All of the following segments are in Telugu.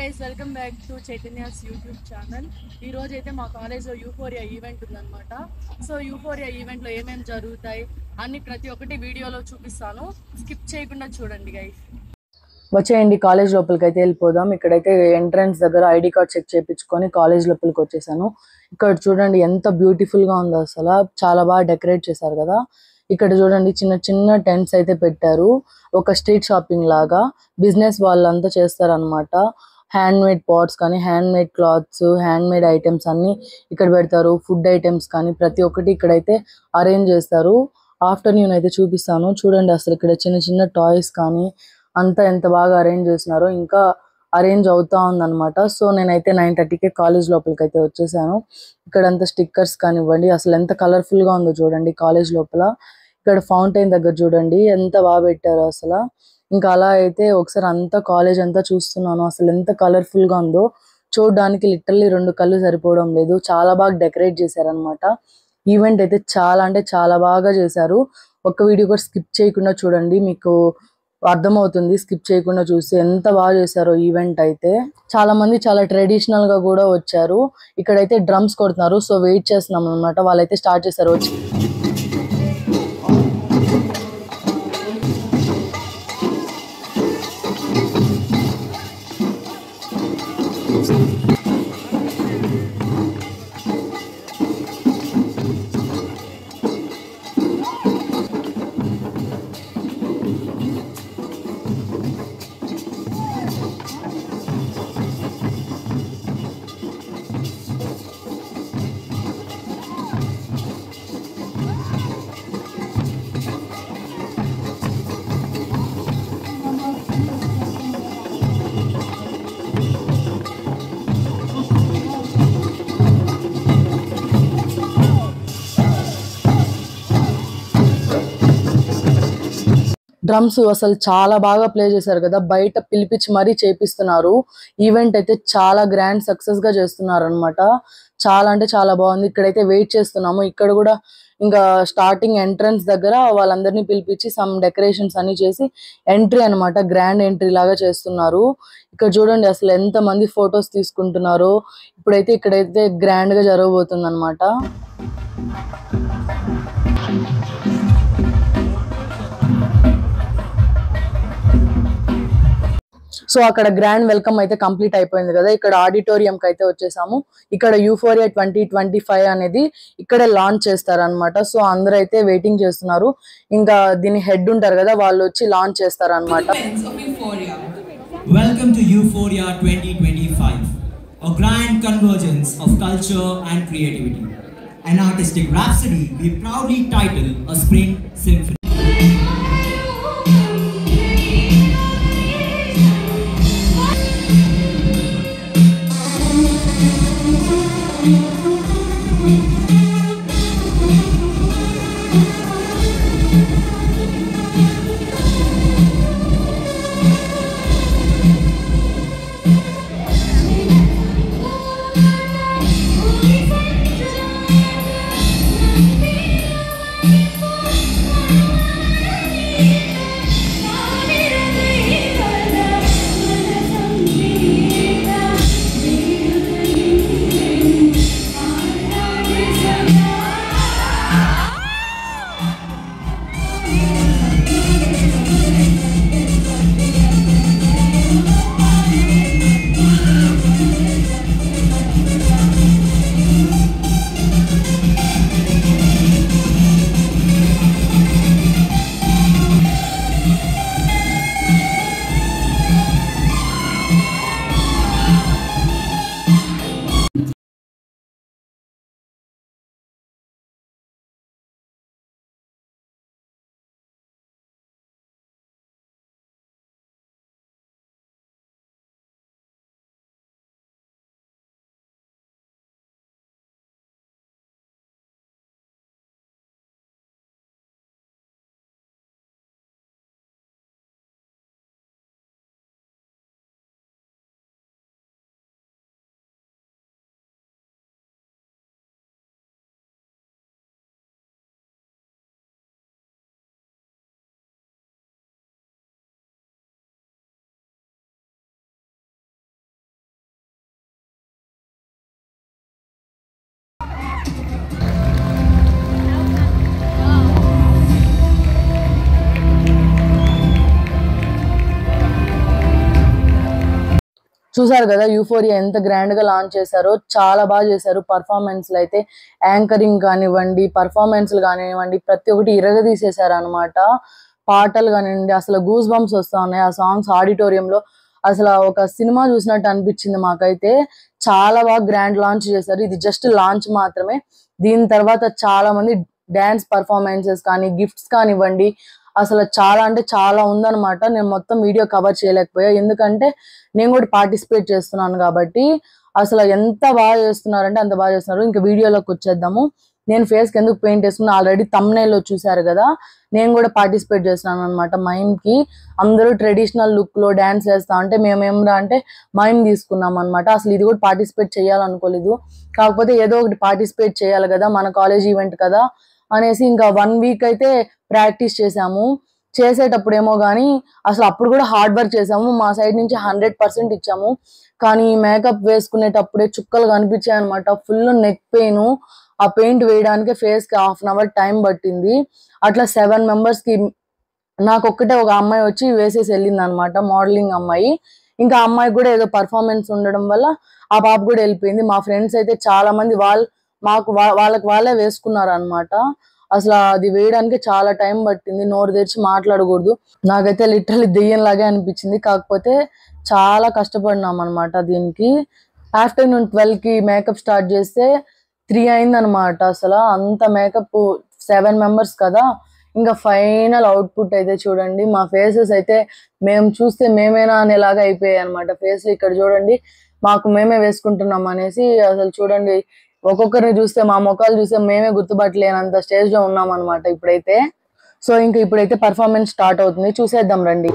guys, welcome back to Chaitanya's YouTube channel. ఈ రోజు అయితే మా కాలేజ్లో యూఫోరియా ఈవెంట్ ఉందన్నమాట. సో యూఫోరియా ఈవెంట్లో ఏమేమి జరుగుతాయి అన్ని ప్రతి ఒక్కటి వీడియోలో చూపిస్తాను. స్కిప్ చేయకుండా చూడండి గైస్. వచ్చేయండి కాలేజ్ లోపలికి అయితే వెళ్ళిపోదాం. ఇక్కడైతే ఎంట్రన్స్ దగ్గర ఐడి కార్డ్ చెక్ చేయించుకొని కాలేజ్ లోపలికి వచ్చేసాను. ఇక్కడ చూడండి ఎంత బ్యూటిఫుల్గా ఉందో, అసలు చాలా బాగా డెకరేట్ చేశారు కదా. ఇక్కడ చూడండి చిన్న చిన్న టెంట్స్ అయితే పెట్టారు. ఒక స్ట్రీట్ షాపింగ్ లాగా బిజినెస్ వాళ్ళంతా చేస్తారనమాట. హ్యాండ్ మేడ్ పాట్స్ కానీ, hand made clothes, hand made items అన్ని ఇక్కడ పెడతారు. ఫుడ్ ఐటమ్స్ కానీ ప్రతి ఒక్కటి ఇక్కడైతే అరేంజ్ చేస్తారు. ఆఫ్టర్నూన్ అయితే చూపిస్తాను చూడండి. అసలు ఇక్కడ చిన్న చిన్న టాయ్స్ కానీ అంతా ఎంత బాగా అరేంజ్ చేసినారో, ఇంకా అరేంజ్ అవుతా ఉందన్నమాట. సో నేనైతే 9:30కే కాలేజ్ లోపలికి అయితే వచ్చేసాను. ఇక్కడంతా స్టిక్కర్స్ కానివ్వండి, అసలు ఎంత కలర్ఫుల్గా ఉందో చూడండి కాలేజ్ లోపల. ఇక్కడ ఫౌంటైన్ దగ్గర చూడండి ఎంత బాగా పెట్టారో అసలు. ఇంకా అలా అయితే ఒకసారి అంతా కాలేజ్ అంతా చూస్తున్నాను. అసలు ఎంత కలర్ఫుల్గా ఉందో చూడడానికి లిటరల్లీ 2 కళ్ళు సరిపోవడం లేదు. చాలా బాగా డెకరేట్ చేశారనమాట. ఈవెంట్ అయితే చాలా అంటే చాలా బాగా చేశారు. ఒక్క వీడియో కూడా స్కిప్ చేయకుండా చూడండి, మీకు అర్థమవుతుంది. స్కిప్ చేయకుండా చూస్తే ఎంత బాగా చేశారో ఈవెంట్ అయితే. చాలా మంది చాలా ట్రెడిషనల్ గా కూడా వచ్చారు. ఇక్కడైతే డ్రమ్స్ కొడుతున్నారు. సో వెయిట్ చేస్తున్నాం అనమాట. వాళ్ళైతే స్టార్ట్ చేశారు వచ్చి. డ్రమ్స్ అసలు చాలా బాగా ప్లే చేశారు కదా. బయట పిలిపించి మరీ చేపిస్తున్నారు. ఈవెంట్ అయితే చాలా గ్రాండ్ సక్సెస్ గా చేస్తున్నారు అనమాట. చాలా అంటే చాలా బాగుంది. ఇక్కడైతే వెయిట్ చేస్తున్నాము. ఇక్కడ కూడా ఇంకా స్టార్టింగ్ ఎంట్రన్స్ దగ్గర వాళ్ళందరినీ పిలిపించి సమ్ డెకరేషన్స్ అన్ని చేసి ఎంట్రీ అనమాట, గ్రాండ్ ఎంట్రీ లాగా చేస్తున్నారు. ఇక్కడ చూడండి అసలు ఎంత మంది ఫొటోస్ తీసుకుంటున్నారో. ఇప్పుడైతే ఇక్కడైతే గ్రాండ్ గా జరగబోతుంది అనమాట. సో అక్కడ గ్రాండ్ వెల్కమ్ అయితే కంప్లీట్ అయిపోయింది కదా. ఇక్కడ ఆడిటోరియం కి అయితే వచ్చేసాము. ఇక్కడ యూఫోరియా 2025 అనేది ఇక్కడే లాంచ్ చేస్తారనమాట. సో అందరూ అయితే వెయిటింగ్ చేస్తున్నారు. ఇంకా దీని హెడ్ ఉంటారు కదా, వాళ్ళు వచ్చి లాంచ్ చేస్తారనమాట. Welcome to Euphoria 2025, a grand convergence of culture and creativity. An artistic rhapsody we proudly title a spring symphony. చూసారు కదా యూఫోరియా ఎంత గ్రాండ్ గా లాంచ్ చేశారో, చాలా బాగా చేశారు. పర్ఫార్మెన్స్లు అయితే యాంకరింగ్ కానివ్వండి, పర్ఫార్మెన్స్లు కానివ్వండి, ప్రతి ఒక్కటి ఇరగదీసేశారు అనమాట. పాటలు కానివ్వండి, అసలు గూస్ బంప్స్ వస్తా ఉన్నాయి ఆ సాంగ్స్ ఆడిటోరియంలో. అసలు ఒక సినిమా చూసినట్టు అనిపించింది మాకైతే. చాలా బాగా గ్రాండ్ లాంచ్ చేశారు. ఇది జస్ట్ లాంచ్ మాత్రమే. దీని తర్వాత చాలా మంది డాన్స్ పర్ఫార్మెన్సెస్ కానీ, గిఫ్ట్స్ కానివ్వండి, అసలు చాలా అంటే చాలా ఉందన్నమాట. నేను మొత్తం వీడియో కవర్ చేయలేకపోయా, ఎందుకంటే నేను కూడా పార్టిసిపేట్ చేస్తున్నాను కాబట్టి. అసలు ఎంత బాగా చేస్తున్నారంటే అంత బాగా చేస్తున్నారు. ఇంకా వీడియోలోకి వచ్చేద్దాము. నేను ఫేస్ కి ఎందుకు పెయింట్ వేసుకున్నా ఆల్రెడీ thumbnail లో చూసారు కదా. నేను కూడా పార్టిసిపేట్ చేస్తున్నాను అనమాట మైమ్ కి. అందరూ ట్రెడిషనల్ లుక్ లో డాన్స్ చేస్తా అంటే మేమేమరా అంటే మైమ్ తీసుకున్నాం అనమాట. అసలు ఇది కూడా పార్టిసిపేట్ చేయాలనుకోలేదు, కాకపోతే ఏదో ఒకటి పార్టిసిపేట్ చేయాలి కదా, మన కాలేజ్ ఈవెంట్ కదా అనేసి ఇంకా 1 వీక్ అయితే ప్రాక్టీస్ చేసాము. చేసేటప్పుడు ఏమో కానీ అసలు అప్పుడు కూడా హార్డ్ వర్క్ చేసాము. మా సైడ్ నుంచి 100% ఇచ్చాము. కానీ మేకప్ వేసుకునేటప్పుడే చుక్కలు కనిపించాయి అనమాట. Full neck pain. ఆ పెయింట్ వేయడానికి ఫేస్ కి 1/2 అవర్ టైం పట్టింది. అట్లా 7 మెంబర్స్ కి నాకు ఒక్కటే ఒక అమ్మాయి వచ్చి వేసేసి వెళ్ళింది అనమాట, మోడలింగ్ అమ్మాయి. ఇంకా అమ్మాయి కూడా ఏదో పర్ఫార్మెన్స్ ఉండడం వల్ల ఆ పాప కూడా వెళ్ళిపోయింది. మా ఫ్రెండ్స్ అయితే చాలా మంది వాళ్ళకి వాళ్ళే వేసుకున్నారు అనమాట. అసలు అది వేయడానికి చాలా టైం పట్టింది. నోరు తెరిచి మాట్లాడకూడదు. నాకైతే లిటరల్లీ దెయ్యం లాగే అనిపించింది. కాకపోతే చాలా కష్టపడినాం అనమాట దీనికి. ఆఫ్టర్నూన్ 12 కి మేకప్ స్టార్ట్ చేస్తే 3 అయింది అనమాట. అసలు అంత మేకప్ 7 మెంబర్స్ కదా. ఇంకా ఫైనల్ అవుట్పుట్ అయితే చూడండి. మా ఫేసెస్ అయితే మేము చూస్తే మేమేనా అనేలాగా అయిపోయాయి అనమాట. ఫేస్ ఇక్కడ చూడండి, మాకు మేమే వేసుకుంటున్నాం అనేసి. అసలు చూడండి, ఒక్కొక్కరిని చూస్తే మా ముఖాలు చూస్తే మేమే గుర్తుపట్టలేనంత స్టేజ్ లో ఉన్నాం అనమాట ఇప్పుడైతే. సో ఇంకా ఇప్పుడైతే పర్ఫార్మెన్స్ స్టార్ట్ అవుతుంది, చూసేద్దాం రండి.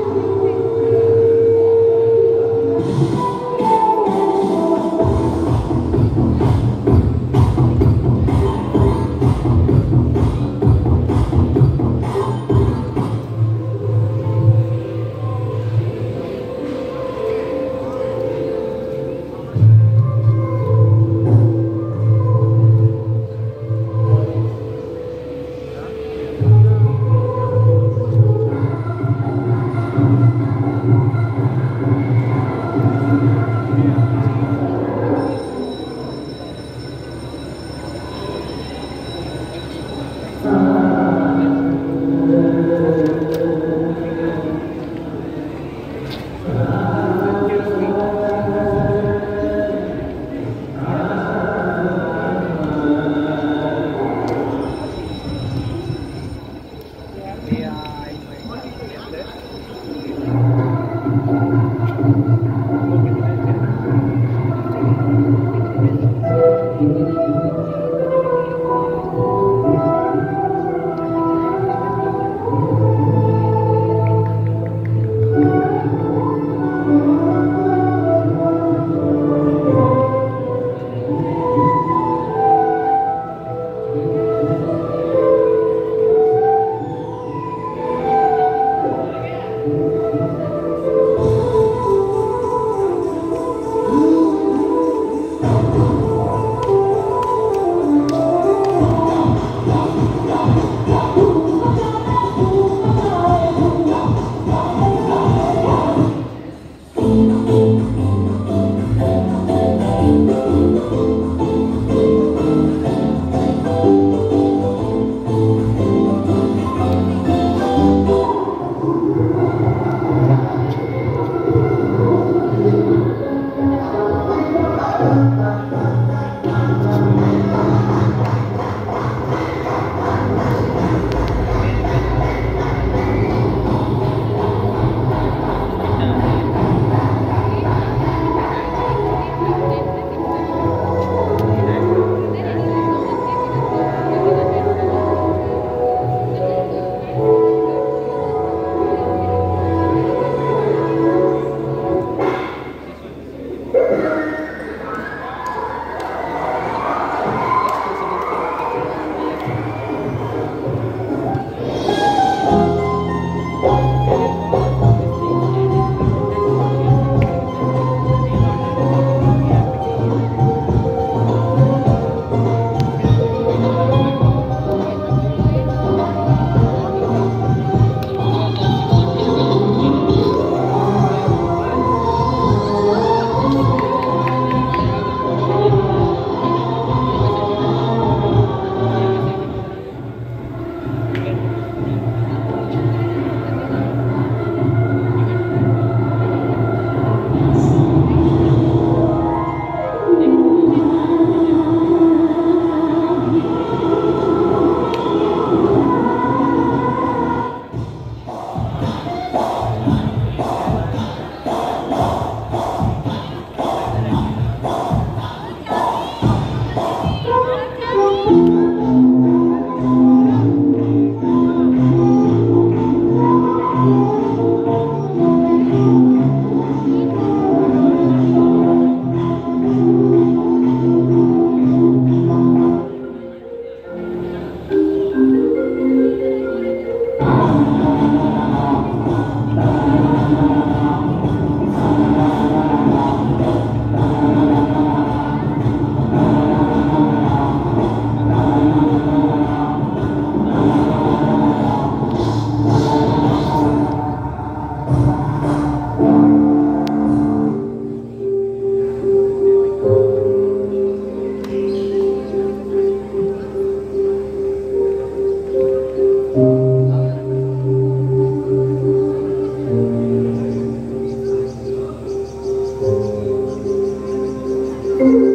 Thank you.